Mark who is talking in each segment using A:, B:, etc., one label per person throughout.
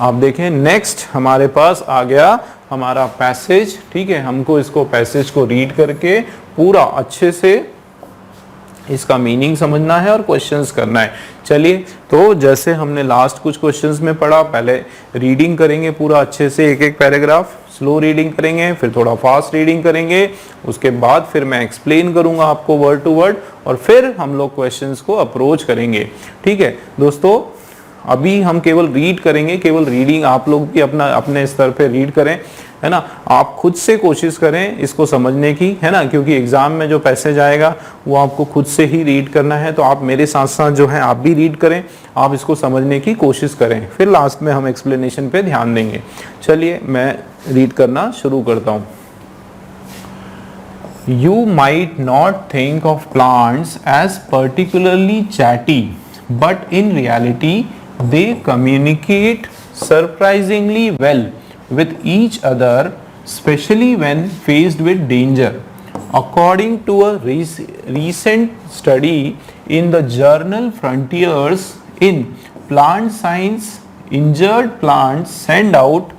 A: आप देखें नेक्स्ट हमारे पास आ गया हमारा पैसेज, ठीक है। हमको इसको पैसेज को रीड करके पूरा अच्छे से इसका मीनिंग समझना है और क्वेश्चंस करना है। चलिए, तो जैसे हमने लास्ट कुछ क्वेश्चंस में पढ़ा, पहले रीडिंग करेंगे पूरा अच्छे से, एक एक पैराग्राफ स्लो रीडिंग करेंगे, फिर थोड़ा फास्ट रीडिंग करेंगे, उसके बाद फिर मैं एक्सप्लेन करूंगा आपको वर्ड टू वर्ड, और फिर हम लोग क्वेश्चंस को अप्रोच करेंगे। ठीक है दोस्तों, अभी हम केवल रीड करेंगे, केवल रीडिंग आप लोग भी अपना अपने स्तर पे रीड करें, है ना। आप खुद से कोशिश करें इसको समझने की, है ना, क्योंकि एग्जाम में जो पैसेज आएगा वो आपको खुद से ही रीड करना है। तो आप मेरे साथ साथ जो है आप भी रीड करें, आप इसको समझने की कोशिश करें, फिर लास्ट में हम एक्सप्लेनेशन पे ध्यान देंगे। चलिए मैं रीड करना शुरू करता हूँ। You might not think of plants as particularly chatty, but in reality they communicate surprisingly well with each other, especially when faced with danger. According to a recent study in the journal Frontiers in Plant Science, injured plants send out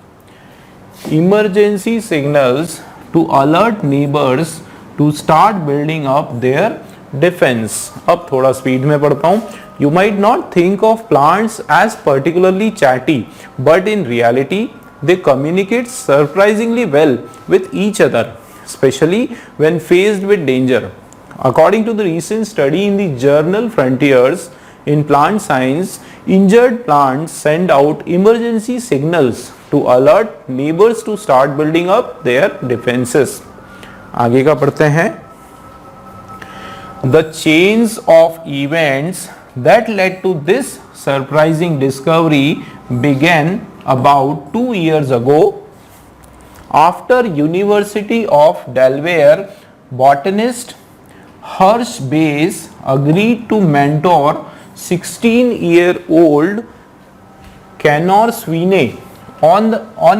A: emergency signals to alert neighbors to start building up their defense. अब थोड़ा speed में पढ़ता हूँ। You might not think of plants as particularly chatty, but in reality they communicate surprisingly well with each other, especially when faced with danger. According to the recent study in the journal Frontiers in Plant Science, injured plants send out emergency signals to alert neighbors to start building up their defenses. आगे का पढ़ते हैं। The chains of events that led to this surprising discovery began about 2 years ago after University of Delaware botanist Hersh Bass agreed to mentor 16-year-old Connor Sweeney on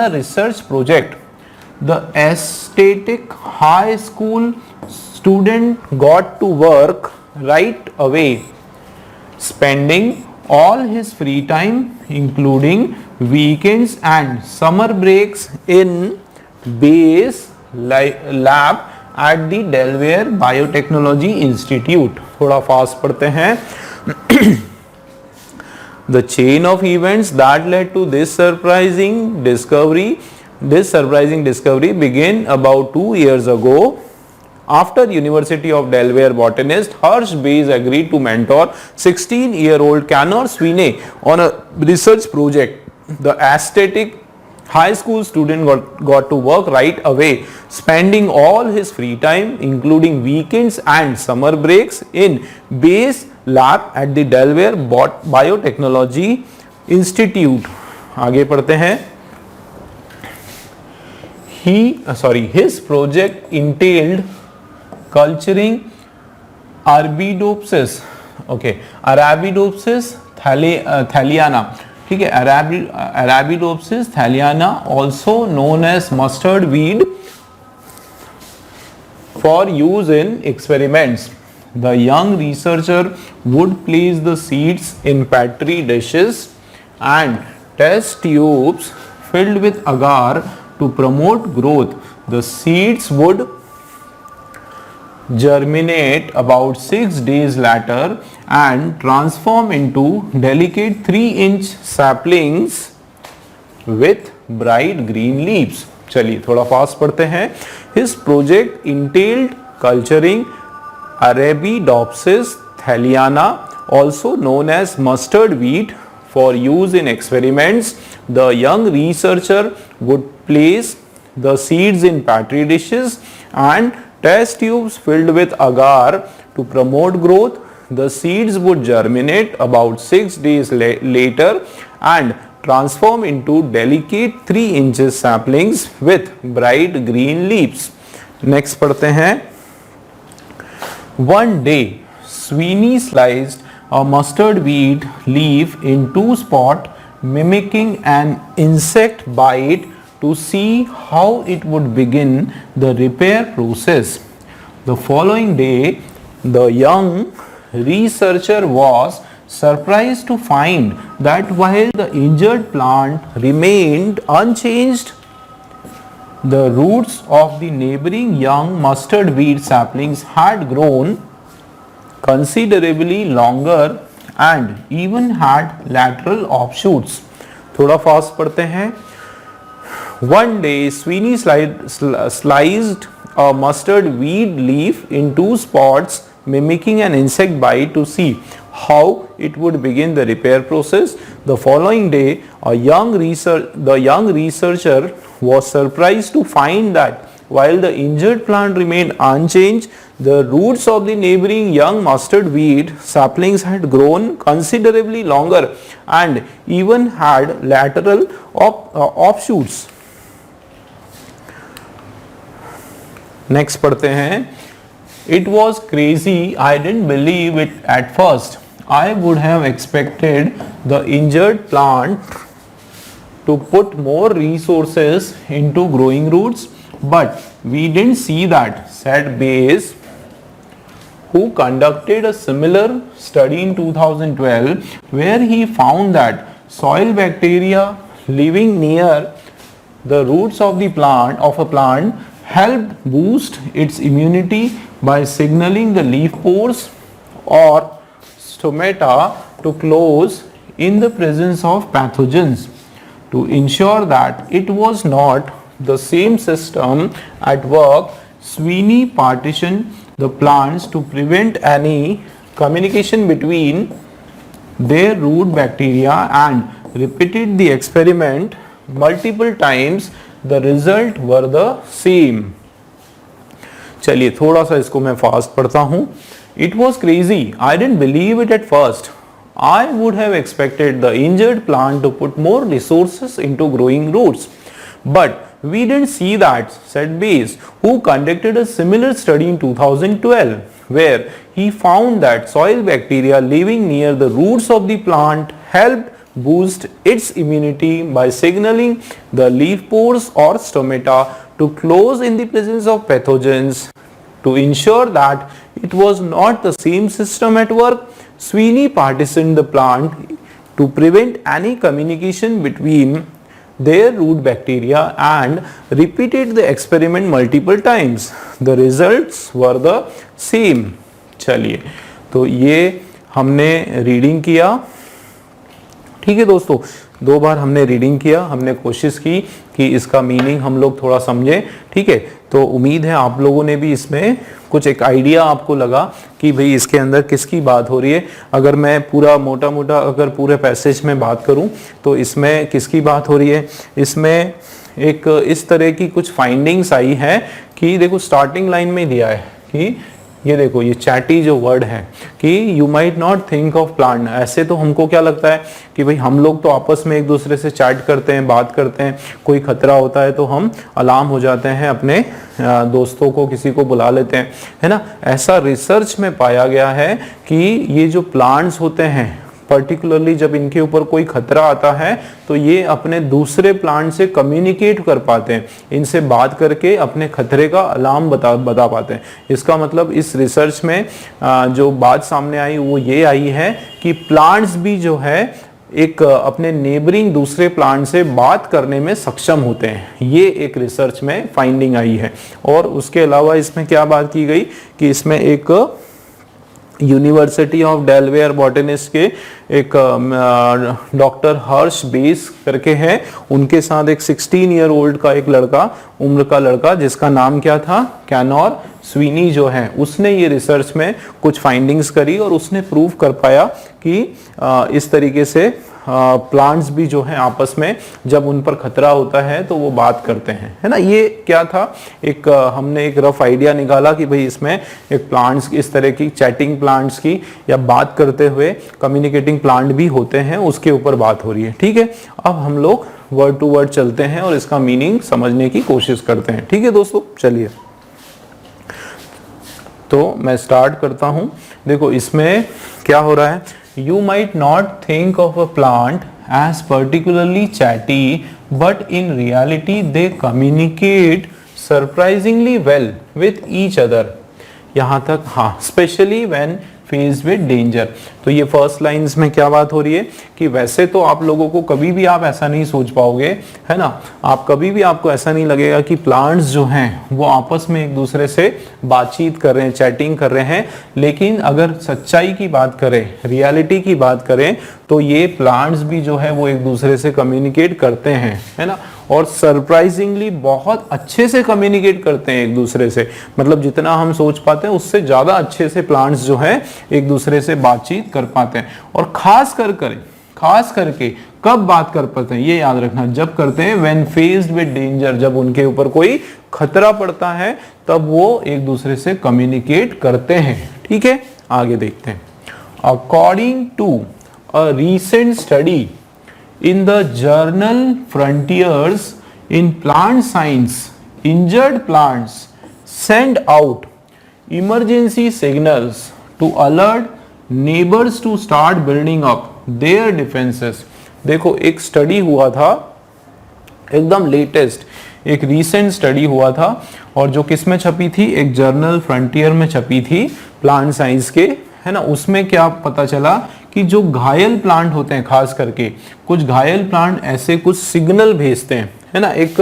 A: a research project. The aesthetic high school student got to work right away, spending all his free time, including weekends and summer breaks, in Bass lab at the Delaware Biotechnology Institute. थोड़ा fast पढ़ते हैं। The chain of events that led to this surprising discovery began about 2 years ago after University of Delaware botanist Hersh Bass agreed to mentor 16-year-old Connor Sweeney on a research project. The aesthetic high school student got to work right away, spending all his free time, including weekends and summer breaks, in Bass lab at the Delaware Biotechnology Institute. आगे पढ़ते हैं। His project entailed culturing Arabidopsis thaliana, ठीक है, Arabidopsis thaliana, also known as mustard weed, for use in experiments. The young researcher would place the seeds in petri dishes and test tubes filled with agar to promote growth. The seeds would germinate about 6 days later and transform into delicate 3-inch saplings with bright green leaves. चलिए थोड़ा fast पढ़ते हैं। His project entailed culturing Arabidopsis thaliana, also known as mustard wheat, for use in experiments. The young researcher would place the seeds in petri dishes and test tubes filled with agar to promote growth. The seeds would germinate about 6 days later and transform into delicate 3 inches saplings with bright green leaves. Next पढ़ते हैं। One day, Sweeney sliced a mustard weed leaf in 2 spots, mimicking an insect bite, to see how it would begin the repair process. The following day, the young researcher was surprised to find that while the injured plant remained unchanged, the roots of the neighboring young mustard weed saplings had grown considerably longer and even had lateral offshoots. थोड़ा fast पढ़ते हैं. One day Sweeney sliced a mustard weed leaf in 2 spots, mimicking an insect bite to see how it would begin the repair process. The following day, the young researcher was surprised to find that while the injured plant remained unchanged, the roots of the neighboring young mustard weed saplings had grown considerably longer and even had lateral offshoots. Next पढ़ते हैं. It was crazy. I didn't believe it at first. I would have expected the injured plant to put more resources into growing roots, but we didn't see that, said Bayes, who conducted a similar study in 2012, where he found that soil bacteria living near the roots of a plant helped boost its immunity by signaling the leaf pores or stomata to close in the presence of pathogens. To ensure that it was not the same system at work, Sweeney partitioned the plants to prevent any communication between their root bacteria and repeated the experiment multiple times. The result were the same. चलिए थोड़ा सा इसको मैं fast पढ़ता हूँ. It was crazy. I didn't believe it at first. I would have expected the injured plant to put more resources into growing roots, but we didn't see that, said Bayes, who conducted a similar study in 2012, where he found that soil bacteria living near the roots of the plant helped boost its immunity by signaling the leaf pores or stomata to close in the presence of pathogens. To ensure that it was not the same system at work, Sweeney partitioned the plant to prevent any communication between their root bacteria and repeated the experiment multiple times. The results were the same. चलिए तो ये हमने reading किया. ठीक है दोस्तों, 2 बार हमने reading किया. हमने कोशिश की कि इसका मीनिंग हम लोग थोड़ा समझें. ठीक है, तो उम्मीद है आप लोगों ने भी इसमें कुछ एक आइडिया आपको लगा कि भाई इसके अंदर किसकी बात हो रही है. अगर मैं पूरा मोटा मोटा अगर पूरे पैसेज में बात करूं तो इसमें किसकी बात हो रही है. इसमें एक इस तरह की कुछ फाइंडिंग्स आई है कि देखो स्टार्टिंग लाइन में दिया है कि ये देखो ये चैटी जो वर्ड है कि you might not think of plant. ऐसे तो हमको क्या लगता है कि भाई हम लोग तो आपस में एक दूसरे से चैट करते हैं, बात करते हैं, कोई खतरा होता है तो हम अलार्म हो जाते हैं, अपने दोस्तों को किसी को बुला लेते हैं, है ना. ऐसा रिसर्च में पाया गया है कि ये जो प्लांट्स होते हैं पर्टिकुलरली जब इनके ऊपर कोई खतरा आता है तो ये अपने दूसरे प्लांट से कम्युनिकेट कर पाते हैं, इनसे बात करके अपने खतरे का अलार्म बता पाते हैं. इसका मतलब इस रिसर्च में जो बात सामने आई वो ये आई है कि प्लांट्स भी जो है एक अपने नेबरिंग दूसरे प्लांट से बात करने में सक्षम होते हैं. ये एक रिसर्च में फाइंडिंग आई है. और उसके अलावा इसमें क्या बात की गई कि इसमें एक यूनिवर्सिटी ऑफ डेलवेयर बॉटनिस्ट के एक डॉक्टर हर्ष बेस करके हैं, उनके साथ एक 16 ईयर ओल्ड का एक उम्र का लड़का जिसका नाम क्या था, कैनोर स्वीनी जो है, उसने ये रिसर्च में कुछ फाइंडिंग्स करी और उसने प्रूव कर पाया कि इस तरीके से प्लांट्स भी जो है आपस में जब उन पर खतरा होता है तो वो बात करते हैं, है ना. ये क्या था, एक हमने एक रफ आइडिया निकाला कि भाई इसमें एक प्लांट्स इस तरह की चैटिंग प्लांट्स की या बात करते हुए कम्युनिकेटिंग प्लांट भी होते हैं, उसके ऊपर बात हो रही है. ठीक है, अब हम लोग वर्ड टू वर्ड चलते हैं और इसका मीनिंग समझने की कोशिश करते हैं. ठीक है दोस्तों, चलिए तो मैं स्टार्ट करता हूं. देखो इसमें क्या हो रहा है, you might not think of a plant as particularly chatty, but in reality they communicate surprisingly well with each other. यहाँ तक हाँ, especially when faced with danger. तो ये फर्स्ट लाइंस में क्या बात हो रही है कि वैसे तो आप लोगों को कभी भी आप ऐसा नहीं सोच पाओगे, है ना, आप कभी भी आपको ऐसा नहीं लगेगा कि प्लांट्स जो हैं वो आपस में एक दूसरे से बातचीत कर रहे हैं, चैटिंग कर रहे हैं। लेकिन अगर सच्चाई की बात करें, रियलिटी की बात करें, तो ये प्लांट्स भी जो है वो एक दूसरे से कम्युनिकेट करते हैं, है ना, और सरप्राइजिंगली बहुत अच्छे से कम्युनिकेट करते हैं एक दूसरे से। मतलब जितना हम सोच पाते हैं उससे ज़्यादा अच्छे से प्लांट्स जो है एक दूसरे से बातचीत कर पाते हैं। और खास करके कब बात कर पाते हैं ये याद रखना, जब करते हैं व्हेन फेस्ड विद डेंजर, जब उनके ऊपर कोई खतरा पड़ता है तब वो एक दूसरे से कम्युनिकेट करते हैं। ठीक है, आगे देखते हैं। According to a recent study in the journal Frontiers in Plant Science, injured plants send out emergency signals to alert neighbors to start building up their defenses। देखो एक स्टडी हुआ था, एकदम लेटेस्ट एक रीसेंट स्टडी हुआ था, और जो किस में छपी थी, एक जर्नल फ्रंटियर में छपी थी प्लांट साइंस के, है ना। उसमें क्या पता चला कि जो घायल प्लांट होते हैं, खास करके कुछ घायल प्लांट ऐसे कुछ सिग्नल भेजते हैं, है ना, एक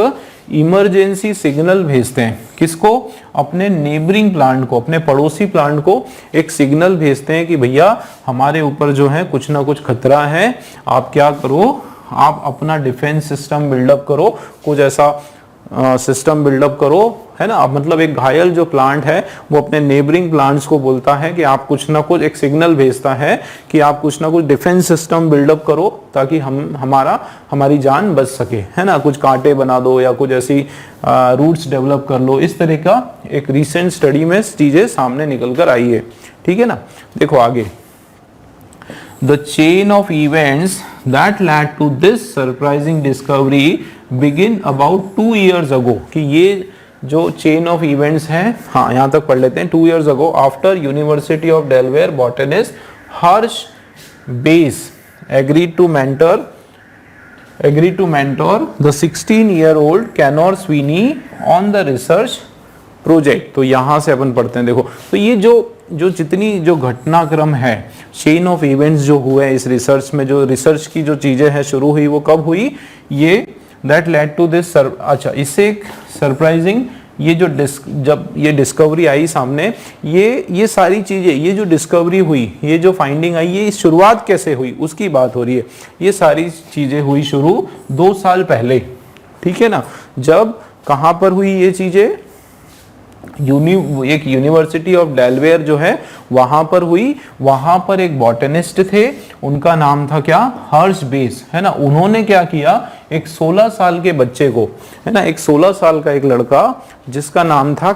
A: इमरजेंसी सिग्नल भेजते हैं। किसको? अपने नेबरिंग प्लांट को, अपने पड़ोसी प्लांट को एक सिग्नल भेजते हैं कि भैया हमारे ऊपर जो है कुछ ना कुछ खतरा है, आप क्या करो, आप अपना डिफेंस सिस्टम बिल्डअप करो, कुछ ऐसा सिस्टम बिल्डअप करो, है ना। मतलब एक घायल जो प्लांट है वो अपने नेबरिंग प्लांट्स को बोलता है कि आप कुछ ना कुछ, एक सिग्नल भेजता है कि आप कुछ ना कुछ डिफेंस सिस्टम बिल्डअप करो ताकि हमारी जान बच सके, है ना। कुछ कांटे बना दो या कुछ ऐसी रूट्स डेवलप कर लो। इस तरह का एक रिसेंट स्टडी में चीजें सामने निकल कर आई है। ठीक है ना, देखो आगे। The chain of events that led to this surprising discovery begin about 2 years ago। कि ये जो चेन ऑफ इवेंट्स हैं, हाँ यहाँ तक पढ़ लेते हैं। 2 years ago, after University of Delaware botanist Harsh Bass agreed to mentor the 16-year-old Canor Sweeney on the research project। तो यहाँ से अपन पढ़ते हैं। देखो तो ये जो जितनी जो घटनाक्रम है, चेन ऑफ इवेंट्स जो हुए इस रिसर्च में, जो रिसर्च की जो चीजें हैं शुरू हुई, वो कब हुई? ये दैट लेड टू दिस। अच्छा, इससे एक सरप्राइजिंग, ये जो जब ये डिस्कवरी आई सामने, ये सारी चीजें, ये जो डिस्कवरी हुई, ये जो फाइंडिंग आई, ये शुरुआत कैसे हुई उसकी बात हो रही है। ये सारी चीजें हुई शुरू 2 साल पहले। ठीक है ना। जब कहाँ पर हुई ये चीजें? एक यूनिवर्सिटी ऑफ डेलवेयर जो है वहां पर हुई। वहां पर एक बॉटनिस्ट थे, उनका नाम था क्या? हर्ष बेस, है ना। उन्होंने क्या किया, एक 16 साल के बच्चे को, है ना, एक 16 साल का एक लड़का जिसका नाम था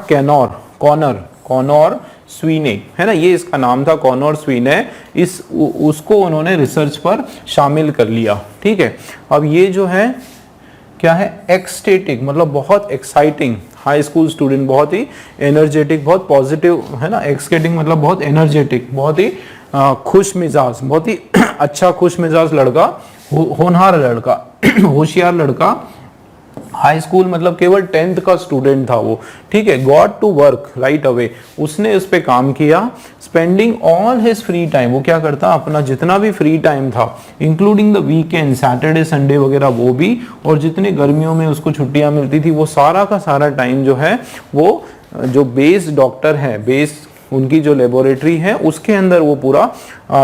A: कॉनर स्वीने, है ना, ये इसका नाम था कॉनर स्वीने। उसको उन्होंने रिसर्च पर शामिल कर लिया। ठीक है। अब ये जो है क्या है? एक्सटेटिक, मतलब बहुत एक्साइटिंग हाई स्कूल स्टूडेंट, बहुत ही एनर्जेटिक, बहुत पॉजिटिव, है ना। एक्सटेटिक मतलब बहुत एनर्जेटिक, बहुत ही खुश मिजाज, बहुत ही अच्छा खुश मिजाज लड़का, होनहार लड़का, होशियार लड़का। हाई स्कूल मतलब केवल 10th का स्टूडेंट था वो। ठीक है। Got to work right away, उसने उस पर काम किया। Spending all his free time, वो क्या करता, अपना जितना भी फ्री टाइम था, including the weekend, Saturday Sunday वगैरह वो भी, और जितने गर्मियों में उसको छुट्टियां मिलती थी, वो सारा का सारा टाइम जो है वो जो बेस डॉक्टर है, बेस उनकी जो लेबोरेटरी है उसके अंदर वो पूरा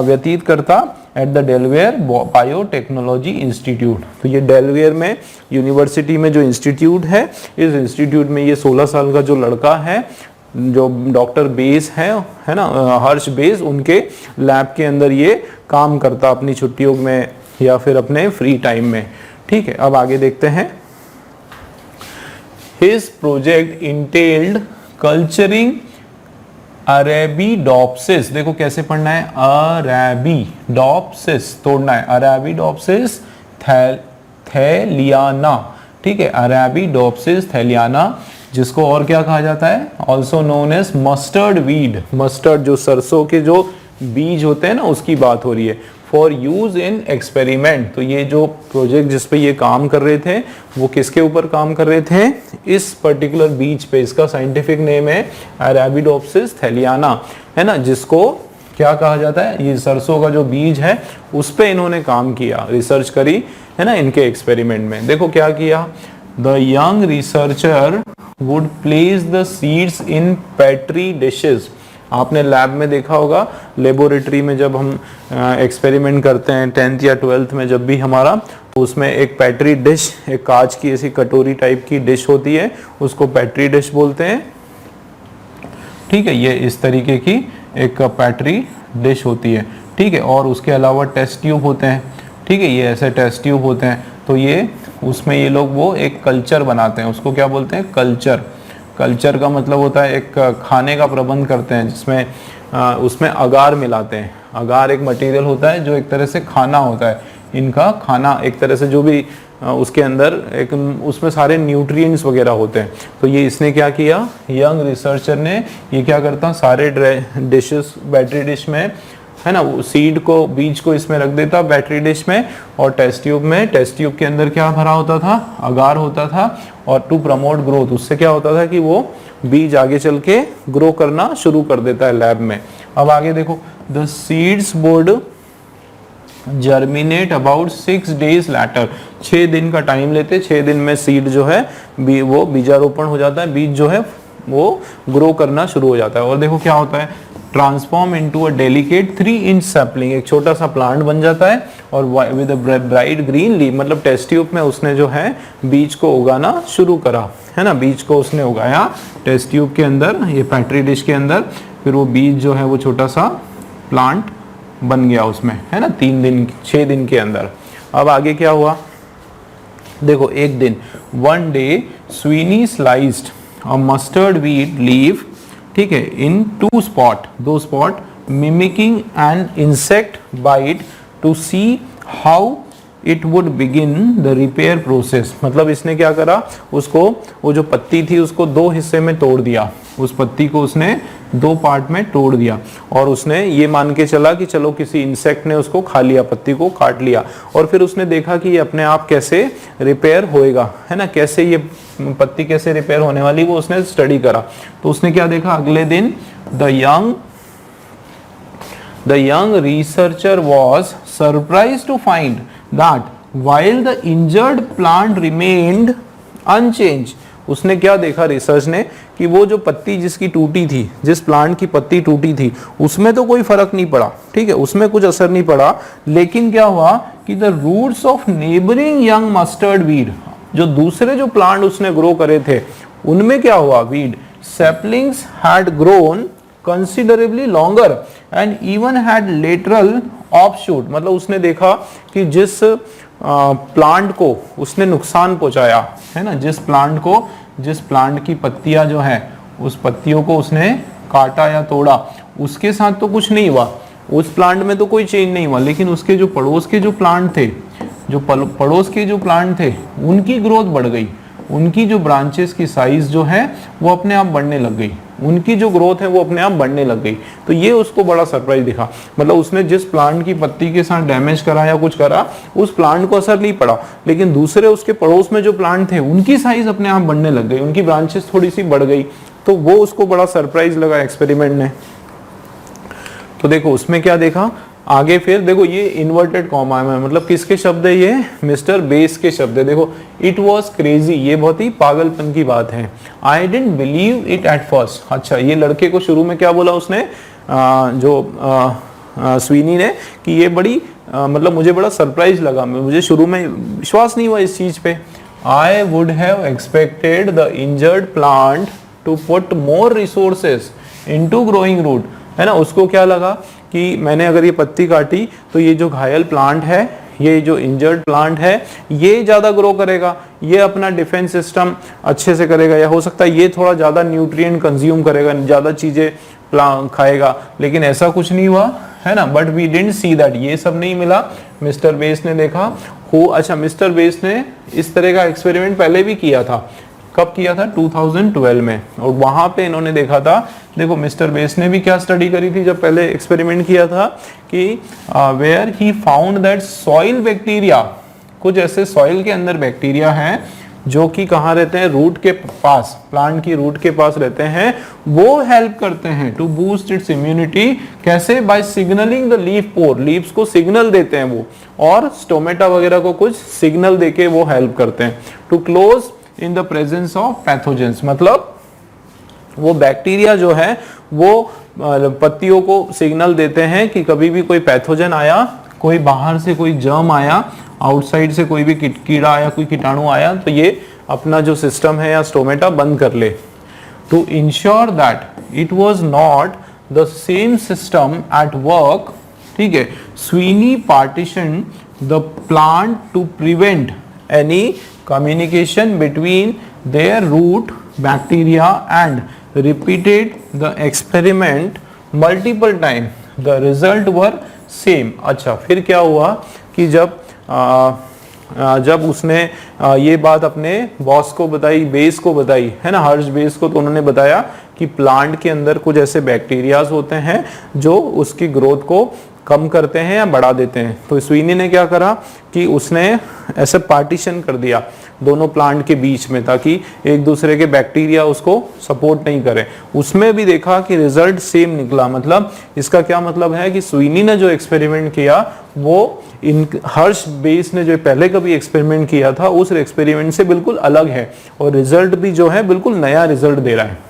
A: व्यतीत करता at the Delaware biotechnology institute. तो ये डेलवेयर में यूनिवर्सिटी में जो इंस्टीट्यूट है, इस इंस्टीट्यूट में ये 16 साल का जो लड़का है, जो डॉक्टर बेस है ना, हर्ष बेस, उनके लैब के अंदर ये काम करता अपनी छुट्टियों में या फिर अपने फ्री टाइम में। ठीक है। अब आगे देखते हैं। हिज प्रोजेक्ट इंटेल्ड कल्चरिंग अरेबिडोप्सिस, देखो कैसे पढ़ना है, अरेबिडोप्सिस तोड़ना है, अरेबिडोप्सिस थैलियाना। ठीक है, अरेबिडोप्सिस थैलियाना, जिसको और क्या कहा जाता है? Also known as mustard weed. Mustard जो सरसों के जो बीज होते हैं ना, उसकी बात हो रही है। फॉर यूज इन एक्सपेरिमेंट, तो ये जो प्रोजेक्ट जिस पे ये काम कर रहे थे, वो किसके ऊपर काम कर रहे थे? इस पर्टिकुलर बीज पे। इसका साइंटिफिक नेम है अरेबिडोप्सिस थैलियाना, है ना, जिसको क्या कहा जाता है, ये सरसों का जो बीज है उस पे इन्होंने काम किया, रिसर्च करी है ना इनके एक्सपेरिमेंट में। देखो क्या किया, the young researcher would place the seeds in petri dishes. आपने लैब में देखा होगा, लेबोरेटरी में जब हम एक्सपेरिमेंट करते हैं 10th या 12th में जब भी हमारा, तो उसमें एक पेट्री डिश, एक कांच की ऐसी कटोरी टाइप की डिश होती है, उसको पेट्री डिश बोलते हैं। ठीक है, ये इस तरीके की एक पेट्री डिश होती है। ठीक है, और उसके अलावा टेस्ट ट्यूब होते हैं। ठीक है, ये ऐसे टेस्ट ट्यूब होते हैं, तो ये उसमें ये लोग वो एक कल्चर बनाते हैं, उसको क्या बोलते हैं, कल्चर। कल्चर का मतलब होता है एक खाने का प्रबंध करते हैं जिसमें उसमें अगार मिलाते हैं। अगार एक मटेरियल होता है जो एक तरह से खाना होता है, इनका खाना एक तरह से जो भी उसके अंदर एक उसमें सारे न्यूट्रिएंट्स वगैरह होते हैं। तो ये इसने क्या किया, यंग रिसर्चर ने ये क्या करता, सारे डिशेस बैटरी डिश में है ना, वो सीड को, बीज को इसमें रख देता बैटरी डिश में, और टेस्ट ट्यूब में, टेस्ट ट्यूब के अंदर क्या भरा होता था, अगार होता था। और टू प्रमोट ग्रोथ, उससे क्या होता था कि वो बीज आगे चल के ग्रो करना शुरू कर देता है लैब में। अब आगे देखो, the seeds would germinate about 6 days later. 6 दिन का टाइम लेते, 6 दिन में सीड जो है वो बीजारोपण हो जाता है, बीज जो है वो ग्रो करना शुरू हो जाता है। और देखो क्या होता है, transform into a delicate 3 inch sapling, एक छोटा सा प्लांट बन जाता है, और with a bright green leaf, मतलब टेस्ट ट्यूब में उसने जो है बीज को उगाना शुरू करा, है ना, बीज को उसने उगाया टेस्ट ट्यूब के अंदर, ये पेट्री डिश के अंदर, फिर वो बीज जो है वो छोटा सा प्लांट बन गया उसमें, है ना, 6 दिन के अंदर। अब आगे क्या हुआ, देखो एक दिन, one day Sweeney sliced a mustard weed leaf, ठीक है, in 2 spot, 2 spot, mimicking an insect bite to see how it would begin the repair process. मतलब इसने क्या करा, उसको वो जो पत्ती थी उसको 2 हिस्से में तोड़ दिया, उस पत्ती को उसने 2 पार्ट में तोड़ दिया, और उसने ये मान के चला कि चलो किसी इंसेक्ट ने उसको खा लिया, पत्ती को काट लिया, और फिर उसने देखा कि ये अपने आप कैसे रिपेयर होएगा, है ना, कैसे ये पत्ती कैसे रिपेयर होने वाली, वो उसने स्टडी करा। तो उसने क्या देखा, अगले दिन the young researcher was surprised to find that while the injured plant remained unchanged, उसने क्या देखा रिसर्च ने, कि वो जो पत्ती जिसकी टूटी थी, जिस प्लांट की पत्ती टूटी थी, उसमें तो कोई फर्क नहीं पड़ा, ठीक है, उसमें कुछ असर नहीं पड़ा, लेकिन क्या हुआ कि the roots of neighbouring young mustard weed, जो दूसरे जो प्लांट उसने ग्रो करे थे उनमें क्या हुआ, weed saplings had grown considerably longer and even had lateral offshoot. मतलब उसने देखा कि जिस प्लांट को उसने नुकसान पहुंचाया, है ना, जिस प्लांट की पत्तियां जो है, उस पत्तियों को उसने काटा या तोड़ा, उसके साथ तो कुछ नहीं हुआ, उस प्लांट में तो कोई चेंज नहीं हुआ, लेकिन उसके जो पड़ोस के जो प्लांट थे, जो पड़ोस के जो प्लांट थे, उनकी ग्रोथ बढ़ गई, उनकी जो ब्रांचेस की साइज जो है वो अपने आप बढ़ने लग गई, उनकी जो ग्रोथ है वो अपने आप बढ़ने लग गई। तो ये उसको बड़ा सरप्राइज दिखा, मतलब उसने जिस प्लांट की पत्ती के साथ डैमेज करा या कुछ करा, उस प्लांट को असर नहीं पड़ा, लेकिन दूसरे उसके पड़ोस में जो प्लांट थे उनकी साइज अपने आप बढ़ने लग गई, उनकी ब्रांचेस थोड़ी सी बढ़ गई। तो वो उसको बड़ा सरप्राइज लगा एक्सपेरिमेंट ने। तो देखो उसमें क्या देखा आगे, फिर देखो ये इन्वर्टेड कॉमा में, मतलब किसके शब्द है ये, मिस्टर बेस के शब्द है। देखो इट वॉज क्रेजी, ये बहुत ही पागलपन की बात है। I didn't believe it at first. अच्छा, ये लड़के को शुरू में क्या बोला उसने, स्वीनी ने, कि ये बड़ी मतलब मुझे बड़ा सरप्राइज लगा, मुझे शुरू में विश्वास नहीं हुआ इस चीज पे। I would have expected the injured plant to put more resources into growing root, है ना। उसको क्या लगा कि मैंने अगर ये पत्ती काटी तो ये जो घायल प्लांट है, ये जो इंजर्ड प्लांट है, ये ज़्यादा ग्रो करेगा, ये अपना डिफेंस सिस्टम अच्छे से करेगा, या हो सकता है ये थोड़ा ज़्यादा न्यूट्रिएंट कंज्यूम करेगा, ज़्यादा चीज़ें खाएगा, लेकिन ऐसा कुछ नहीं हुआ, है ना। But we didn't see that, ये सब नहीं मिला। मिस्टर बेस ने देखा अच्छा, मिस्टर बेस ने इस तरह का एक्सपेरिमेंट पहले भी किया था। कब किया था, 2012 में, और वहां पे इन्होंने देखा था, देखो मिस्टर बेस ने भी क्या स्टडी करी थी जब पहले एक्सपेरिमेंट किया था, कि where he found that soil bacteria, कुछ ऐसे सॉइल के अंदर बैक्टीरिया हैं जो कि कहाँ रहते हैं, रूट के पास, प्लांट की रूट के पास रहते हैं, वो हेल्प करते हैं टू बूस्ट इट्स इम्यूनिटी। कैसे? By signalling the leaf pore, leaves को सिग्नल देते हैं वो, और स्टोमेटा वगैरह को कुछ सिग्नल देके वो हेल्प करते हैं। To close in the presence of pathogens, मतलब वो बैक्टीरिया जो है वो पत्तियों को सिग्नल देते हैं कि कभी भी कोई पैथोजन आया, कोई बाहर से कोई जर्म आया, आउटसाइड से कोई भी कीड़ा आया, कोई कीटाणु आया, तो ये अपना जो सिस्टम है या स्टोमेटा बंद कर ले। To ensure that it was not the same system at work, ठीक है, Sweeney partition the plant to prevent any communication between their root bacteria and repeated the experiment multiple time, the result were same। अच्छा, फिर क्या हुआ कि जब उसने ये बात अपने बॉस को बताई, बेस को बताई, है ना, हर्ष बेस को, तो उन्होंने बताया कि प्लांट के अंदर कुछ ऐसे बैक्टीरियाज होते हैं जो उसकी ग्रोथ को कम करते हैं या बढ़ा देते हैं। तो स्वीनी ने क्या करा कि उसने ऐसे पार्टीशन कर दिया दोनों प्लांट के बीच में, ताकि एक दूसरे के बैक्टीरिया उसको सपोर्ट नहीं करें। उसमें भी देखा कि रिजल्ट सेम निकला। मतलब इसका क्या मतलब है कि स्वीनी ने जो एक्सपेरिमेंट किया वो इन हर्ष बेस ने जो पहले कभी एक्सपेरिमेंट किया था उस एक्सपेरिमेंट से बिल्कुल अलग है, और रिजल्ट भी जो है बिल्कुल नया रिजल्ट दे रहा है।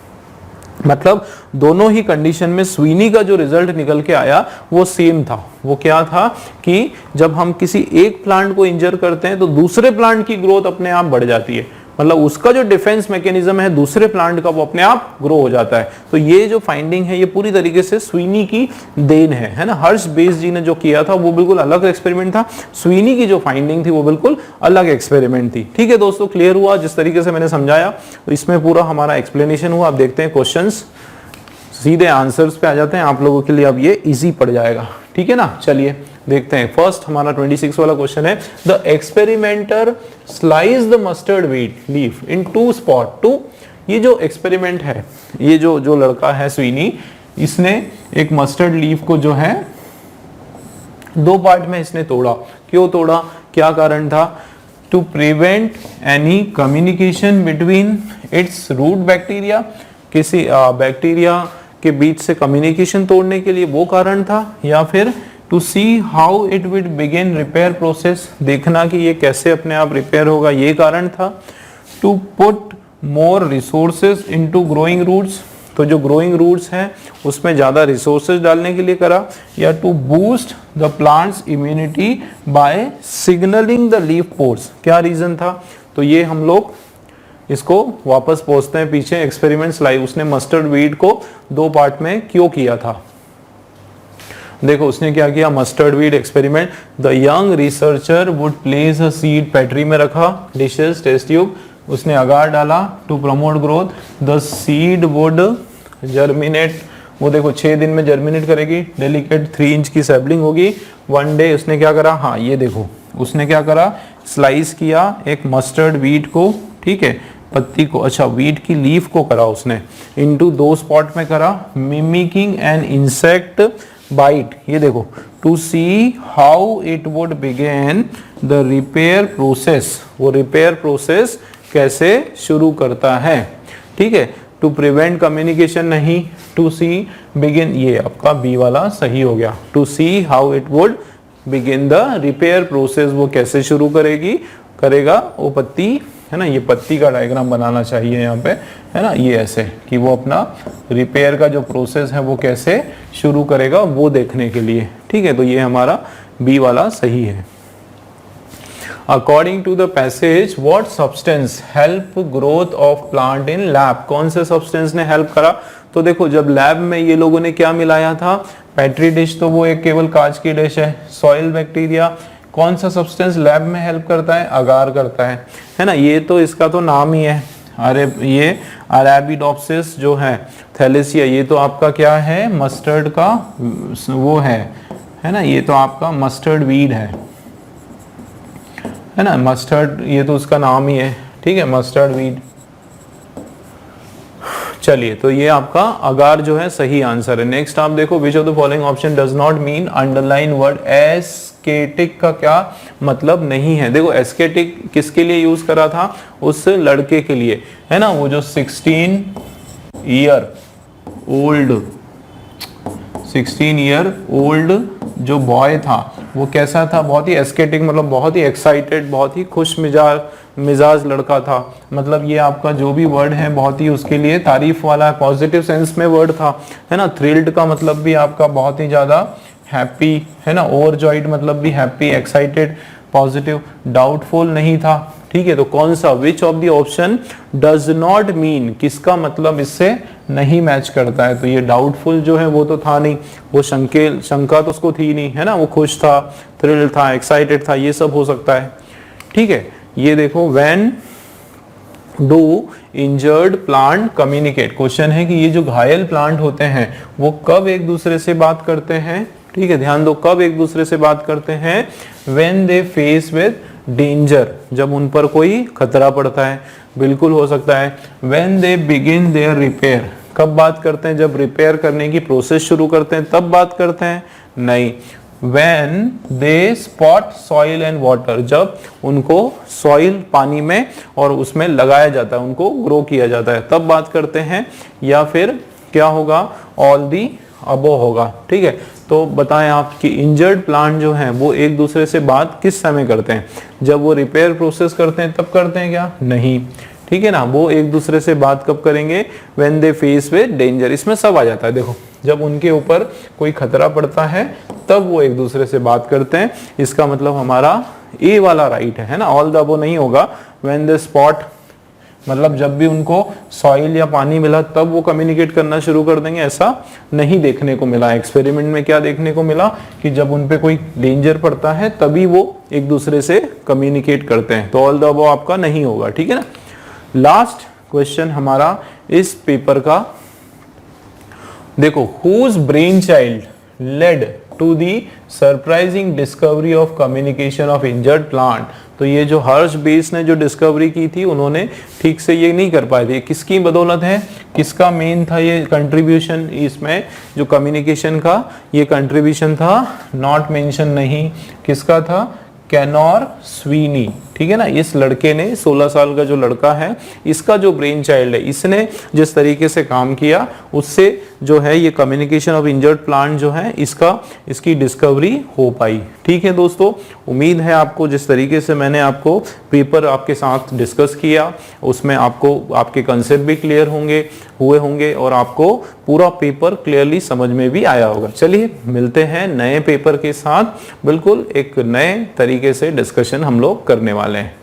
A: मतलब दोनों ही कंडीशन में स्वीनी का जो रिजल्ट निकल के आया वो सेम था। वो क्या था कि जब हम किसी एक प्लांट को इंजर करते हैं तो दूसरे प्लांट की ग्रोथ अपने आप बढ़ जाती है, मतलब उसका जो डिफेंस मैकेनिज्म है दूसरे प्लांट का वो अपने आप ग्रो हो जाता है। तो ये जो फाइंडिंग है ये पूरी तरीके से स्वीनी की देन है ना। हर्ष बेस जी ने जो किया था वो बिल्कुल अलग एक्सपेरिमेंट था, स्वीनी की जो फाइंडिंग थी वो बिल्कुल अलग एक्सपेरिमेंट थी। ठीक है दोस्तों, क्लियर हुआ जिस तरीके से मैंने समझाया? तो इसमें पूरा हमारा एक्सप्लेनेशन हुआ। अब देखते हैं क्वेश्चंस, सीधे आंसर्स पे आ जाते हैं। आप लोगों के लिए अब ये इजी पड़ जाएगा, ठीक है ना। चलिए देखते हैं। फर्स्ट हमारा 26 वाला क्वेश्चन है, the experimenter slice the mustard weed leaf in 2 spot. ये जो एक्सपेरिमेंट है, ये जो लड़का है स्वीनी, इसने एक मस्टर्ड लीफ को जो है 2 पार्ट में इसने तोड़ा। क्यों तोड़ा, क्या कारण था? To prevent any communication between its root bacteria, किसी बैक्टीरिया के बीच से कम्युनिकेशन तोड़ने के लिए वो कारण था, या फिर to see how it will begin repair process, देखना कि ये कैसे अपने आप रिपेयर होगा, ये कारण था। To put more resources into growing roots, तो जो ग्रोइंग रूट्स हैं उसमें ज़्यादा रिसोर्सेज डालने के लिए करा। या to boost the plant's immunity by signalling the leaf pores, क्या रीज़न था? तो ये हम लोग इसको वापस पहुंचते हैं पीछे। एक्सपेरिमेंट्स लाइव, उसने मस्टर्ड वीड को 2 पार्ट में क्यों किया था? देखो उसने क्या किया, mustard weed experiment, the young researcher would place a seed, petri में रखा, डिशेस, टेस्ट ट्यूब, उसने अगार डाला to promote growth, the seed would germinate, वो देखो 6 दिन में जर्मिनेट करेगी, डेलिकेट 3 इंच की सैपलिंग होगी। 1 डे उसने क्या करा, हाँ ये देखो उसने क्या करा, स्लाइस किया एक मस्टर्ड वीट को, ठीक है, पत्ती को, अच्छा वीट की लीफ को करा उसने, इनटू 2 स्पॉट में करा, मिमिकिंग एन इंसेक्ट बाइट, ये देखो, to see how it would begin the repair process, वो रिपेयर प्रोसेस कैसे शुरू करता है, ठीक है। टू प्रिवेंट कम्युनिकेशन नहीं, टू सी बिगिन, ये आपका बी वाला सही हो गया। To see how it would begin the repair process, वो कैसे शुरू करेगा वो पत्ती, है ना, ये पत्ती का डायग्राम बनाना चाहिए यहाँ पे, है ना, ये ऐसे कि वो अपना रिपेयर का जो प्रोसेस है वो कैसे शुरू करेगा वो देखने के लिए, ठीक है। तो ये हमारा बी वाला सही है। According to the passage what substance help growth of plant in lab, कौन से सब्सटेंस ने हेल्प करा? तो देखो जब लैब में ये लोगों ने क्या मिलाया था, पेट्री डिश, तो वो एक केवल कांच की डिश है, सॉइल बैक्टीरिया, कौन सा सब्सटेंस लैब में हेल्प करता है? अगार करता है ना, ये तो इसका तो नाम ही है। अरे ये अरेबिडोप्सिस जो है, थैलेसिया, ये तो आपका क्या है, मस्टर्ड का वो है ना, ये तो आपका मस्टर्ड वीड है ना, मस्टर्ड, ये तो उसका नाम ही है, ठीक है, मस्टर्ड वीड। चलिए, तो ये आपका अगार जो है सही आंसर है। नेक्स्ट आप देखो, which of the following option does not mean underline word. Ascetic का क्या मतलब नहीं है? देखो एस्केटिक किसके लिए यूज करा था? उस लड़के के लिए, है ना, वो जो 16 ईयर ओल्ड जो बॉय था वो कैसा था? बहुत ही एस्केटिक, मतलब बहुत ही एक्साइटेड, बहुत ही खुश मिजाज लड़का था। मतलब ये आपका जो भी वर्ड है बहुत ही उसके लिए तारीफ वाला पॉजिटिव सेंस में वर्ड था, है ना। थ्रिल्ड का मतलब भी आपका बहुत ही ज्यादा हैप्पी, है ना। ओवरजॉयड मतलब भी हैप्पी, एक्साइटेड, पॉजिटिव। डाउटफुल नहीं था, ठीक है। तो कौन सा, विच of the option does not mean, किसका मतलब इससे नहीं मैच करता है? तो ये डाउटफुल जो है वो तो था नहीं, वो शंका तो उसको थी नहीं, है ना। वो खुश था, थ्रिल था, एक्साइटेड था, ये सब हो सकता है, ठीक है। ये देखो, when do injured plant communicate. Question है कि ये जो घायल प्लांट होते हैं वो कब एक दूसरे से बात करते हैं, ठीक है। ध्यान दो, कब एक दूसरे से बात करते हैं? When they face with danger, जब उन पर कोई खतरा पड़ता है, बिल्कुल हो सकता है। When they begin their repair, कब बात करते हैं? जब रिपेयर करने की प्रोसेस शुरू करते हैं तब बात करते हैं? नहीं। When they spot soil and water, जब उनको सॉइल पानी में और उसमें लगाया जाता है, उनको ग्रो किया जाता है, तब बात करते हैं। या फिर क्या होगा? ऑल दी अबो होगा, ठीक है। तो बताएं आप कि इंजर्ड प्लांट जो हैं वो एक दूसरे से बात किस समय करते हैं? जब वो रिपेयर प्रोसेस करते हैं तब करते हैं क्या? नहीं, ठीक है ना। वो एक दूसरे से बात कब करेंगे? When they face with danger. इसमें सब आ जाता है, देखो, जब उनके ऊपर कोई खतरा पड़ता है तब वो एक दूसरे से बात करते हैं। इसका मतलब हमारा ए वाला राइट है ना, ऑल द अबो नहीं होगा। व्हेन दे स्पॉट मतलब जब भी उनको सॉइल या पानी मिला तब वो कम्युनिकेट करना शुरू कर देंगे, ऐसा नहीं देखने को मिला। एक्सपेरिमेंट में क्या देखने को मिला कि जब उन पे कोई डेंजर पड़ता है तभी वो एक दूसरे से कम्युनिकेट करते हैं। तो ऑल द अबो आपका नहीं होगा, ठीक है ना। लास्ट क्वेश्चन हमारा इस पेपर का देखो, whose brain child led to the surprising discovery of communication of injured plant. तो ये जो हर्ष बेस ने जो डिस्कवरी की थी, उन्होंने ठीक से ये नहीं कर पाए थे। किसकी बदौलत है? किसका मेन था ये कंट्रीब्यूशन इसमें? जो कम्युनिकेशन का ये कंट्रीब्यूशन था, नॉट मेंशन नहीं, किसका था? कैनोर स्वीनी, ठीक है ना। इस लड़के ने, 16 साल का जो लड़का है, इसका जो ब्रेन चाइल्ड है, इसने जिस तरीके से काम किया उससे जो है ये कम्युनिकेशन ऑफ इंजर्ड प्लांट जो है इसकी डिस्कवरी हो पाई, ठीक है दोस्तों। उम्मीद है आपको जिस तरीके से मैंने आपको पेपर आपके साथ डिस्कस किया उसमें आपको आपके कंसेप्ट भी क्लियर हुए होंगे और आपको पूरा पेपर क्लियरली समझ में भी आया होगा। चलिए मिलते हैं नए पेपर के साथ, बिल्कुल एक नए तरीके से डिस्कशन हम लोग करने वाले हैं।